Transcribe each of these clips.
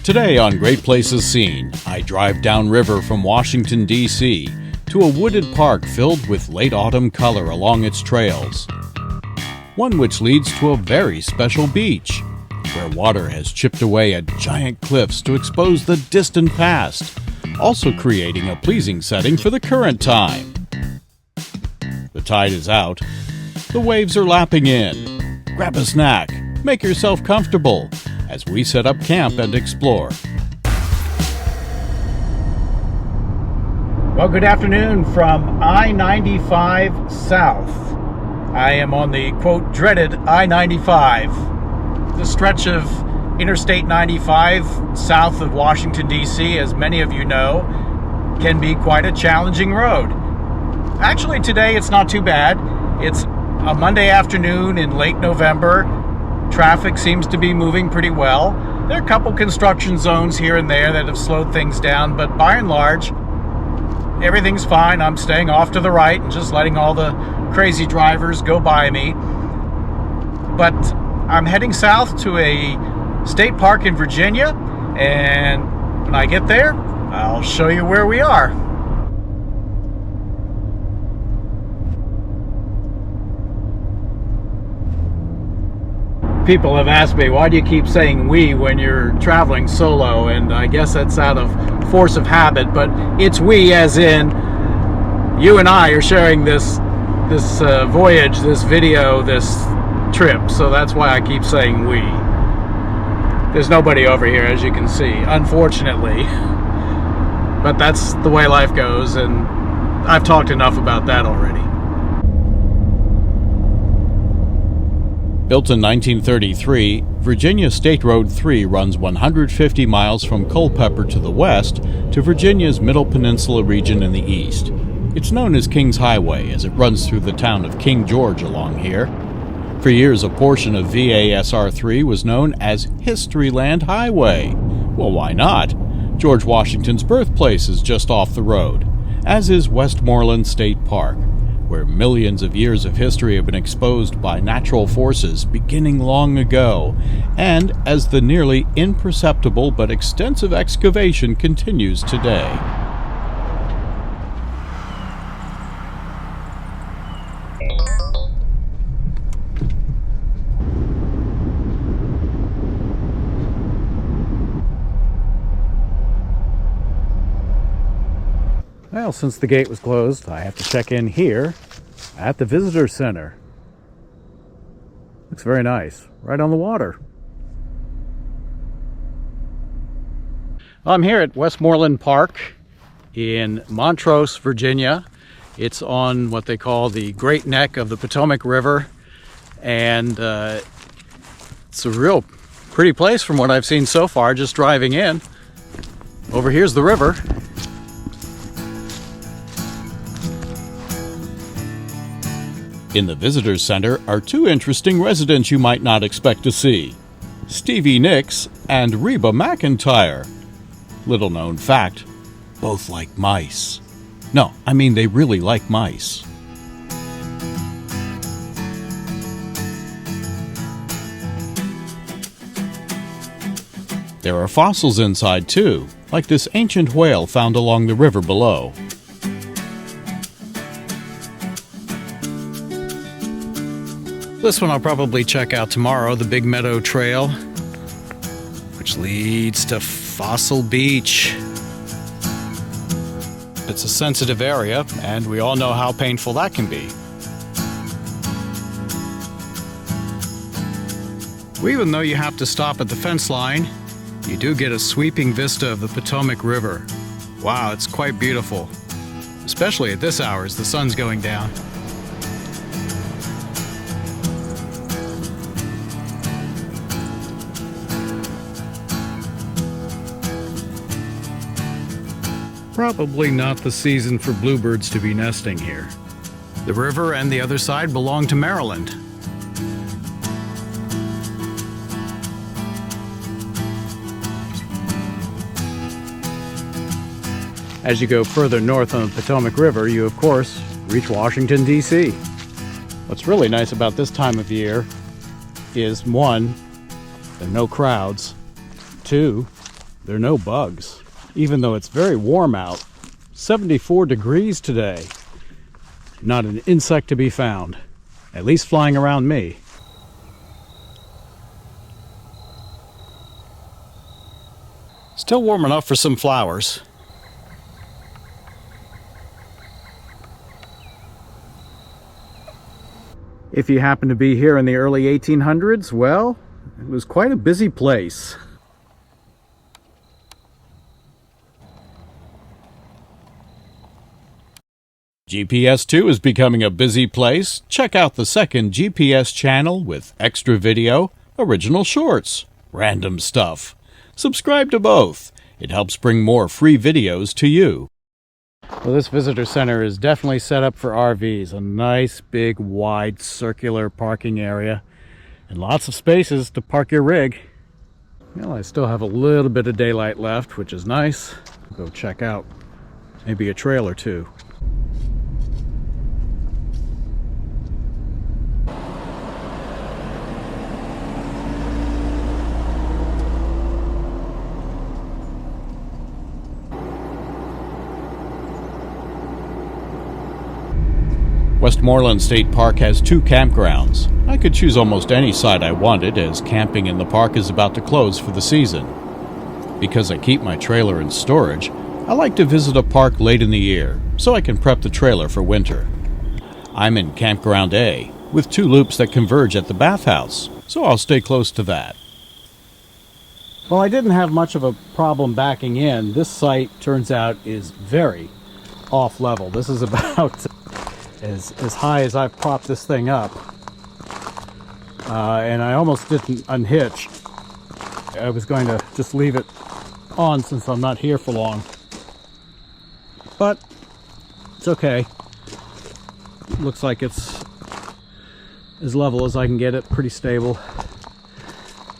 Today on Great Places Seen, I drive downriver from Washington, D.C. to a wooded park filled with late autumn color along its trails. One which leads to a very special beach, where water has chipped away at giant cliffs to expose the distant past, also creating a pleasing setting for the current time. The tide is out. The waves are lapping in. Grab a snack, make yourself comfortable, as we set up camp and explore. Well, good afternoon from I-95 South. I am on the, quote, dreaded I-95. The stretch of Interstate 95 south of Washington, D.C., as many of you know, can be quite a challenging road. Actually, today it's not too bad. It's a Monday afternoon in late November. Traffic seems to be moving pretty well. There are a couple construction zones here and there that have slowed things down, but by and large, everything's fine. I'm staying off to the right and just letting all the crazy drivers go by me. But I'm heading south to a state park in Virginia, and when I get there, I'll show you where we are. People have asked me, why do you keep saying we when you're traveling solo? And I guess that's out of force of habit, but it's we as in you and I are sharing this voyage, this video, this trip. So that's why I keep saying we. There's nobody over here, as you can see, unfortunately. But that's the way life goes, and I've talked enough about that already. Built in 1933, Virginia State Road 3 runs 150 miles from Culpeper to the west to Virginia's Middle Peninsula region in the east. It's known as King's Highway as it runs through the town of King George along here. For years, a portion of VASR3 was known as Historyland Highway. Well, why not? George Washington's birthplace is just off the road, as is Westmoreland State Park, where millions of years of history have been exposed by natural forces beginning long ago, and as the nearly imperceptible but extensive excavation continues today. Well, since the gate was closed, I have to check in here at the visitor center. Looks very nice, right on the water. I'm here at Westmoreland Park in Montrose, Virginia. It's on what they call the Great Neck of the Potomac River, and it's a real pretty place from what I've seen so far, just driving in. Over here's the river. In the Visitors Center are two interesting residents you might not expect to see: Stevie Nicks and Reba McIntyre. Little known fact, both like mice. No, I mean they really like mice. There are fossils inside too, like this ancient whale found along the river below. This one I'll probably check out tomorrow, the Big Meadow Trail, which leads to Fossil Beach. It's a sensitive area, and we all know how painful that can be. Well, even though you have to stop at the fence line, you do get a sweeping vista of the Potomac River. Wow, it's quite beautiful, especially at this hour as the sun's going down. Probably not the season for bluebirds to be nesting here. The river and the other side belong to Maryland. As you go further north on the Potomac River, you of course reach Washington, D.C. What's really nice about this time of year is, one, there are no crowds. Two, There are no bugs, even though it's very warm out. 74 degrees today. Not an insect to be found, at least flying around me. Still warm enough for some flowers. If you happen to be here in the early 1800s, well, it was quite a busy place. GPS 2 is becoming a busy place. Check out the second GPS channel with extra video, original shorts, random stuff. Subscribe to both. It helps bring more free videos to you. Well, this visitor center is definitely set up for RVs. A nice, big, wide, circular parking area. And lots of spaces to park your rig. Well, I still have a little bit of daylight left, which is nice. Go check out maybe a trail or two. Westmoreland State Park has 2 campgrounds. I could choose almost any site I wanted, as camping in the park is about to close for the season. Because I keep my trailer in storage, I like to visit a park late in the year, so I can prep the trailer for winter. I'm in Campground A, with 2 loops that converge at the bathhouse, so I'll stay close to that. Well, I didn't have much of a problem backing in. This site, turns out, is very off-level. This is about as high as I've propped this thing up. And I almost didn't unhitch. I was going to just leave it on since I'm not here for long. But it's okay. Looks like it's as level as I can get it, pretty stable.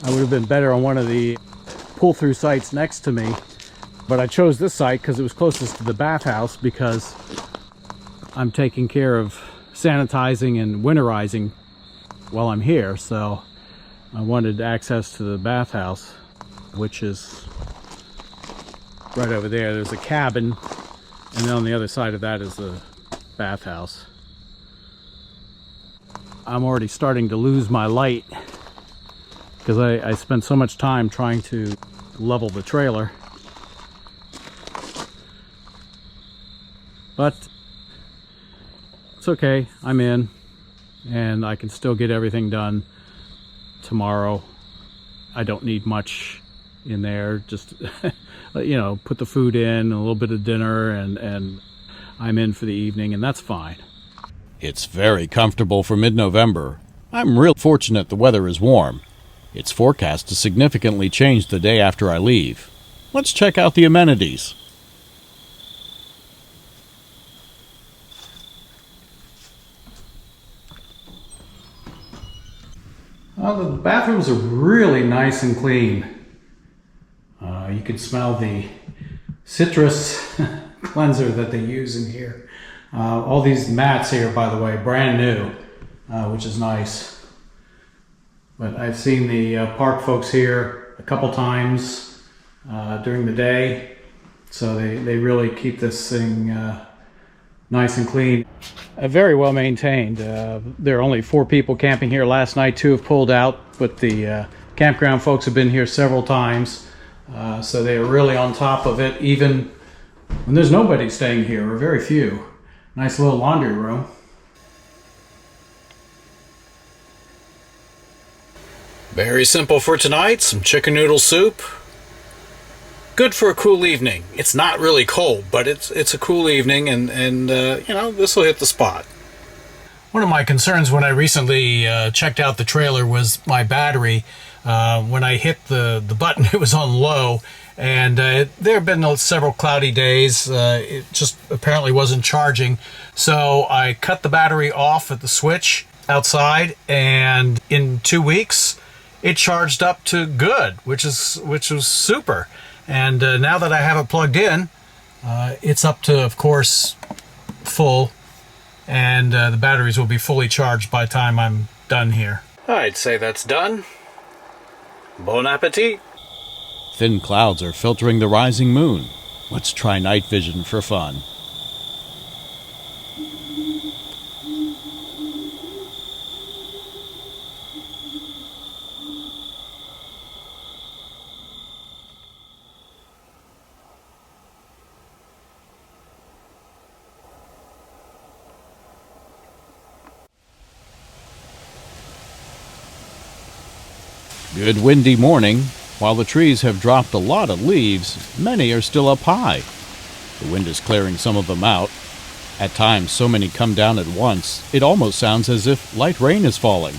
I would have been better on one of the pull-through sites next to me, but I chose this site because it was closest to the bathhouse, because I'm taking care of sanitizing and winterizing while I'm here, so I wanted access to the bathhouse, which is right over there. There's a cabin, and then on the other side of that is the bathhouse. I'm already starting to lose my light because I spent so much time trying to level the trailer. But it's okay, I'm in, and I can still get everything done tomorrow. I don't need much in there, just you know, put the food in, a little bit of dinner, and I'm in for the evening, and that's fine. It's very comfortable for mid-November. I'm real fortunate the weather is warm. It's forecast to significantly change the day after I leave. Let's check out the amenities. Well, the bathrooms are really nice and clean. You can smell the citrus cleanser that they use in here. All these mats here, by the way, brand new, which is nice. But I've seen the park folks here a couple times during the day, so they really keep this thing nice and clean. Very well maintained. There are only 4 people camping here last night. 2 have pulled out, but the campground folks have been here several times, so they are really on top of it, even when there's nobody staying here, or very few. Nice little laundry room. Very simple for tonight. Some chicken noodle soup. Good for a cool evening. It's not really cold, but it's a cool evening, and you know, this will hit the spot. One of my concerns when I recently checked out the trailer was my battery. When I hit the button, it was on low, and there have been several cloudy days. It just apparently wasn't charging, so I cut the battery off at the switch outside, and in 2 weeks it charged up to good, which was super. And now that I have it plugged in, it's up to, of course, full, and the batteries will be fully charged by the time I'm done here. I'd say that's done. Bon appetit. Thin clouds are filtering the rising moon. Let's try night vision for fun. Good windy morning. While the trees have dropped a lot of leaves, many are still up high. The wind is clearing some of them out. At times, so many come down at once, it almost sounds as if light rain is falling.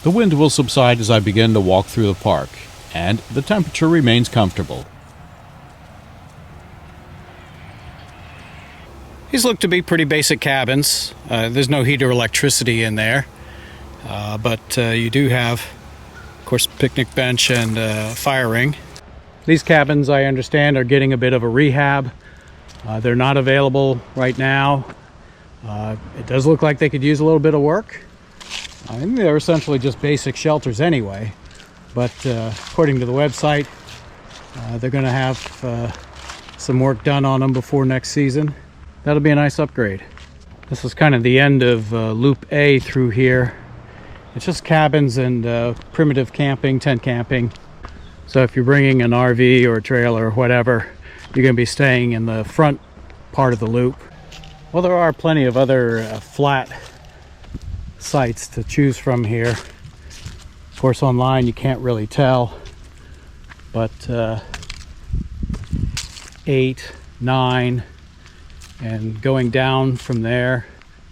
The wind will subside as I begin to walk through the park, and the temperature remains comfortable. These look to be pretty basic cabins. There's no heat or electricity in there, but you do have, of course, picnic bench and fire ring. These cabins, I understand, are getting a bit of a rehab. They're not available right now. It does look like they could use a little bit of work. I think they're essentially just basic shelters anyway, but according to the website, they're going to have some work done on them before next season. That'll be a nice upgrade. This is kind of the end of Loop A through here. It's just cabins and primitive camping, tent camping. So if you're bringing an RV or a trailer or whatever, you're going to be staying in the front part of the loop. Well, there are plenty of other flat sites to choose from here. Of course, online you can't really tell, but 8, 9, and going down from there,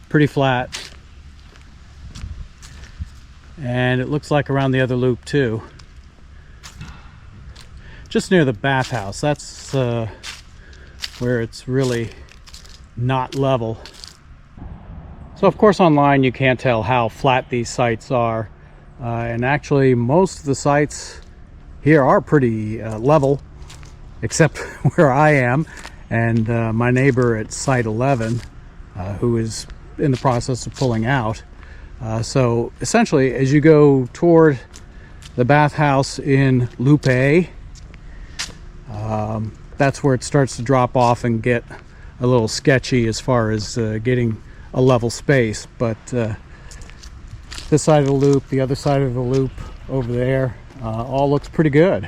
pretty flat. And it looks like around the other loop too. Just near the bathhouse, that's where it's really not level. So of course online you can't tell how flat these sites are, and actually most of the sites here are pretty level, except where I am and my neighbor at site 11, who is in the process of pulling out. So essentially, as you go toward the bathhouse in Loop A, that's where it starts to drop off and get a little sketchy as far as getting a level space. But this side of the loop, the other side of the loop over there, all looks pretty good.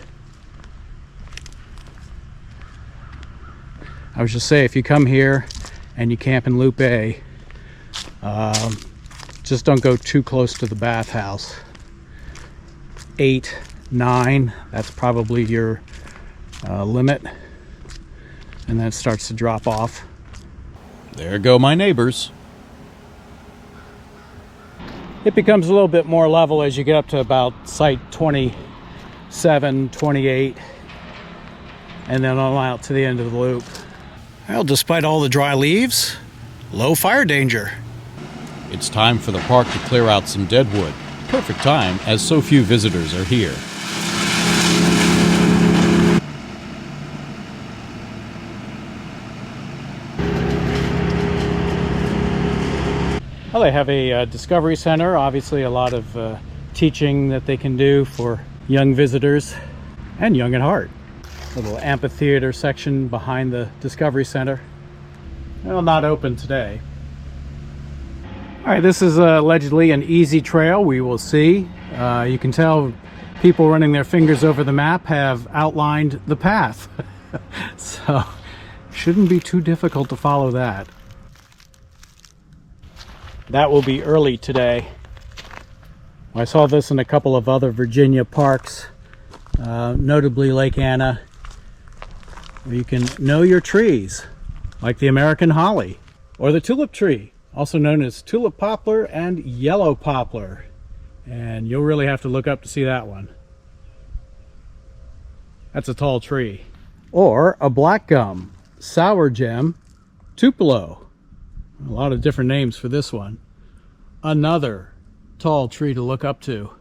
I would just say, if you come here and you camp in Loop A, just don't go too close to the bathhouse. 8, 9, that's probably your limit, and then it starts to drop off. There go my neighbors. It becomes a little bit more level as you get up to about site 27, 28, and then on out to the end of the loop. Well, despite all the dry leaves, low fire danger. It's time for the park to clear out some dead wood. Perfect time, as so few visitors are here. Well, they have a discovery center, obviously a lot of teaching that they can do for young visitors and young at heart. A little amphitheater section behind the discovery center. Well, not open today. All right, this is allegedly an easy trail. We will see. You can tell people running their fingers over the map have outlined the path. So shouldn't be too difficult to follow that. That will be early today. I saw this in a couple of other Virginia parks, notably Lake Anna, where you can know your trees, like the American holly or the tulip tree, also known as tulip poplar and yellow poplar. And you'll really have to look up to see that one. That's a tall tree. Or a black gum, sour gem, tupelo. A lot of different names for this one. Another tall tree to look up to.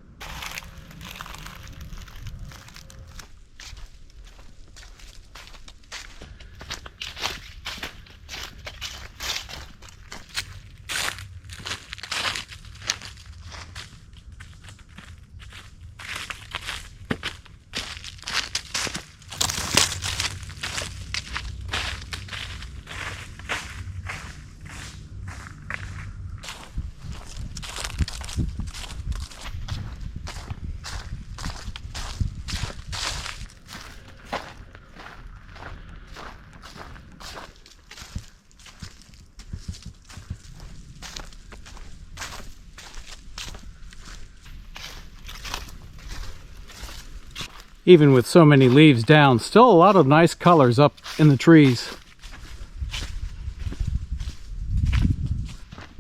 Even with so many leaves down, still a lot of nice colors up in the trees.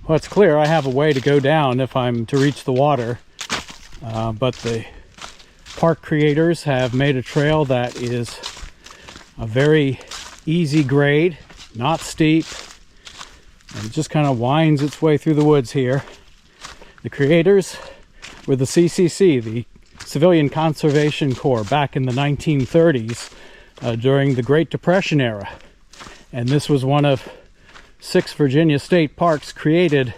Well, it's clear I have a way to go down if I'm to reach the water, but the park creators have made a trail that is a very easy grade, not steep, and it just kind of winds its way through the woods here. The creators were the CCC, the Civilian Conservation Corps, back in the 1930s during the Great Depression era. And this was one of 6 Virginia state parks created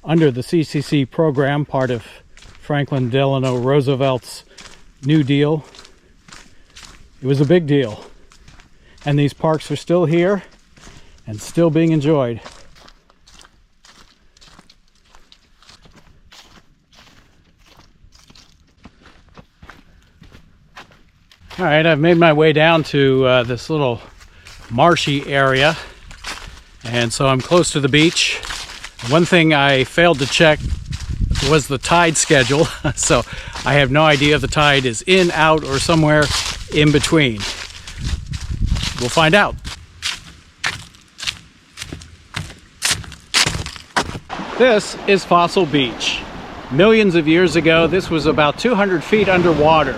under the CCC program, part of Franklin Delano Roosevelt's New Deal. It was a big deal. And these parks are still here and still being enjoyed. All right, I've made my way down to this little marshy area, and so I'm close to the beach. One thing I failed to check was the tide schedule, so I have no idea if the tide is in, out, or somewhere in between. We'll find out. This is Fossil Beach. Millions of years ago, this was about 200 feet underwater.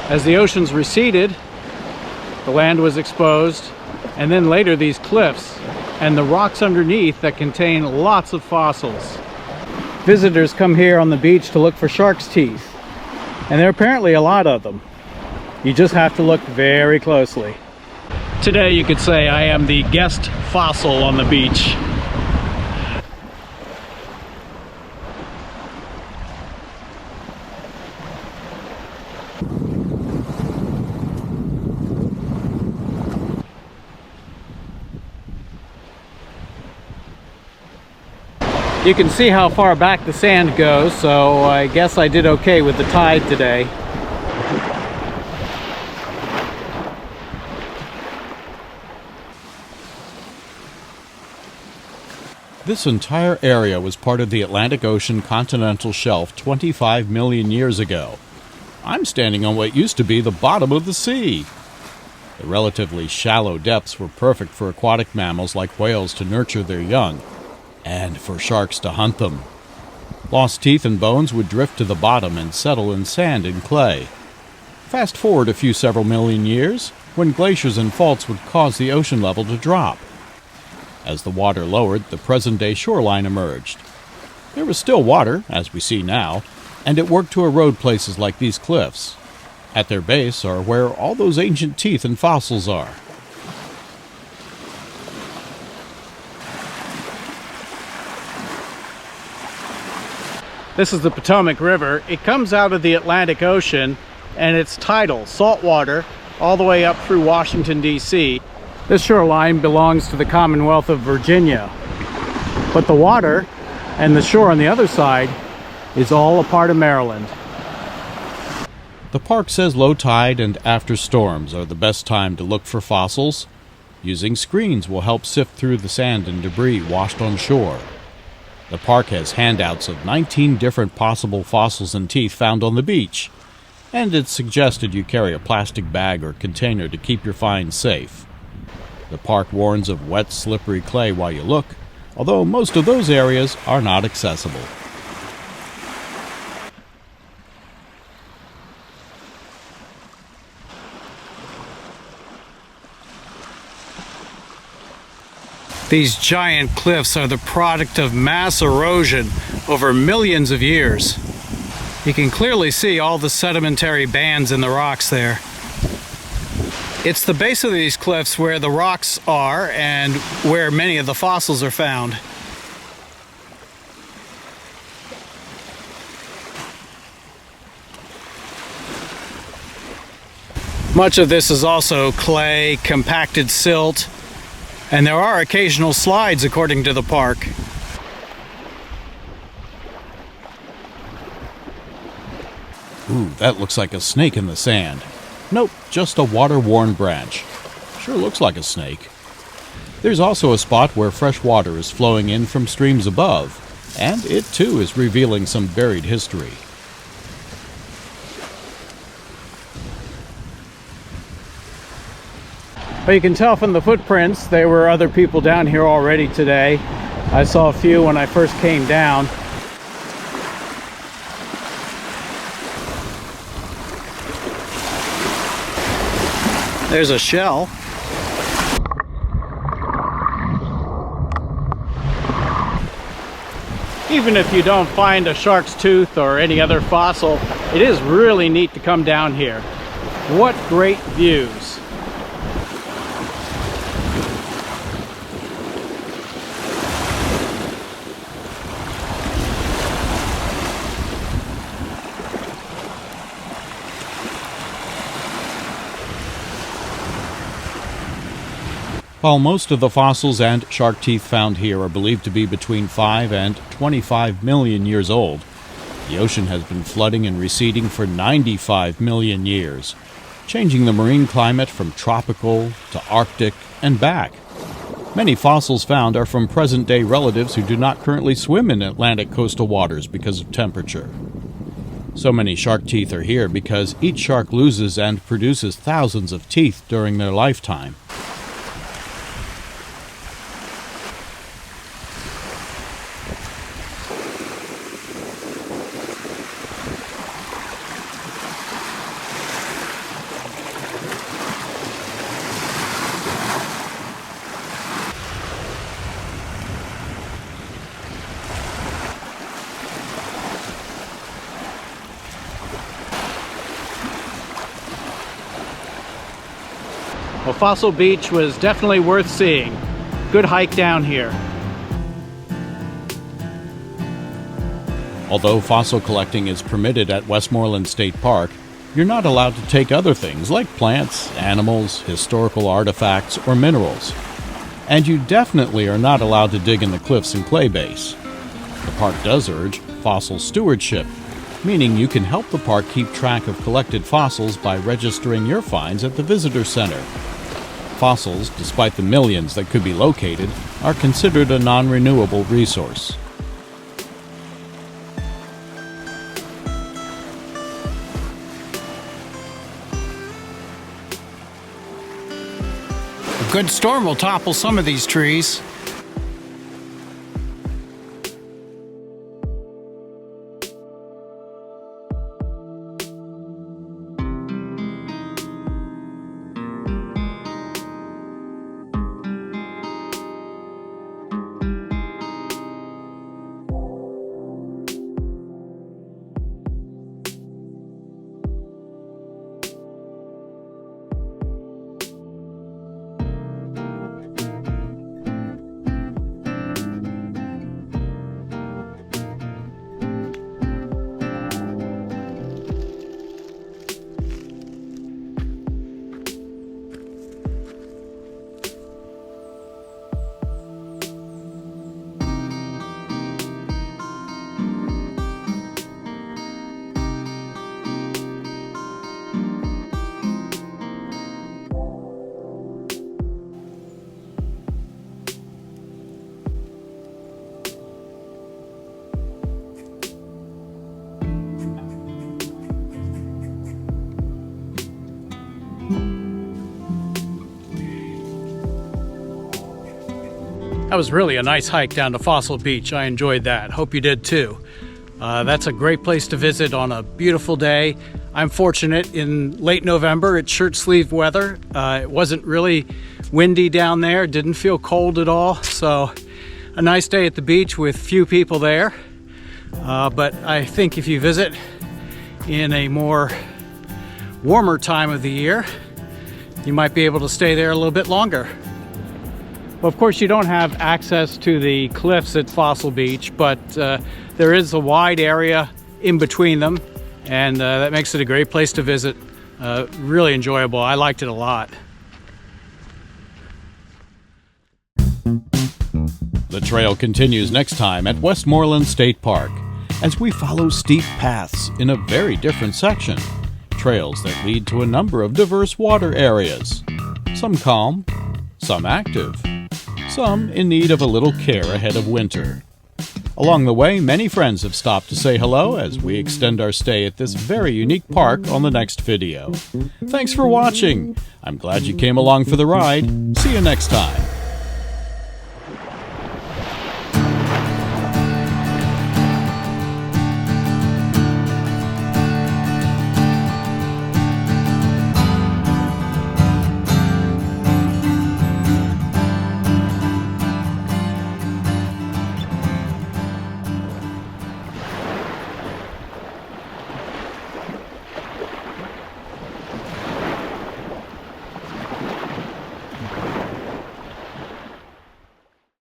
As the oceans receded, the land was exposed, and then later these cliffs and the rocks underneath that contain lots of fossils. Visitors come here on the beach to look for shark's teeth, and there are apparently a lot of them. You just have to look very closely. Today you could say I am the guest fossil on the beach. You can see how far back the sand goes, so I guess I did okay with the tide today. This entire area was part of the Atlantic Ocean continental shelf 25 million years ago. I'm standing on what used to be the bottom of the sea. The relatively shallow depths were perfect for aquatic mammals like whales to nurture their young, and for sharks to hunt them. Lost teeth and bones would drift to the bottom and settle in sand and clay. Fast forward a few several million years, when glaciers and faults would cause the ocean level to drop. As the water lowered, the present-day shoreline emerged. There was still water, as we see now, and it worked to erode places like these cliffs. At their base are where all those ancient teeth and fossils are. This is the Potomac River. It comes out of the Atlantic Ocean, and it's tidal, saltwater, all the way up through Washington, D.C. This shoreline belongs to the Commonwealth of Virginia, but the water and the shore on the other side is all a part of Maryland. The park says low tide and after storms are the best time to look for fossils. Using screens will help sift through the sand and debris washed on shore. The park has handouts of 19 different possible fossils and teeth found on the beach, and it's suggested you carry a plastic bag or container to keep your finds safe. The park warns of wet, slippery clay while you look, although most of those areas are not accessible. These giant cliffs are the product of mass erosion over millions of years. You can clearly see all the sedimentary bands in the rocks there. It's the base of these cliffs where the rocks are and where many of the fossils are found. Much of this is also clay, compacted silt, and there are occasional slides according to the park. Ooh, that looks like a snake in the sand. Nope, just a water-worn branch. Sure looks like a snake. There's also a spot where fresh water is flowing in from streams above, and it too is revealing some buried history. Well, you can tell from the footprints there were other people down here already today. I saw a few when I first came down. There's a shell. Even if you don't find a shark's tooth or any other fossil, it is really neat to come down here. What great views. While most of the fossils and shark teeth found here are believed to be between 5 and 25 million years old, the ocean has been flooding and receding for 95 million years, changing the marine climate from tropical to Arctic and back. Many fossils found are from present-day relatives who do not currently swim in Atlantic coastal waters because of temperature. So many shark teeth are here because each shark loses and produces thousands of teeth during their lifetime. Well, Fossil Beach was definitely worth seeing. Good hike down here. Although fossil collecting is permitted at Westmoreland State Park, you're not allowed to take other things like plants, animals, historical artifacts, or minerals. And you definitely are not allowed to dig in the cliffs and clay base. The park does urge fossil stewardship, meaning you can help the park keep track of collected fossils by registering your finds at the visitor center. Fossils, despite the millions that could be located, are considered a non-renewable resource. A good storm will topple some of these trees. That was really a nice hike down to Fossil Beach. I enjoyed that. Hope you did too. That's a great place to visit on a beautiful day. I'm fortunate in late November, it's shirt sleeve weather. It wasn't really windy down there, didn't feel cold at all. So a nice day at the beach with few people there. But I think if you visit in a more warmer time of the year, you might be able to stay there a little bit longer. Well, of course, you don't have access to the cliffs at Fossil Beach, but there is a wide area in between them, and that makes it a great place to visit. Really enjoyable. I liked it a lot. The trail continues next time at Westmoreland State Park as we follow steep paths in a very different section. Trails that lead to a number of diverse water areas. Some calm, some active, some in need of a little care ahead of winter. Along the way, many friends have stopped to say hello as we extend our stay at this very unique park on the next video. Thanks for watching. I'm glad you came along for the ride. See you next time.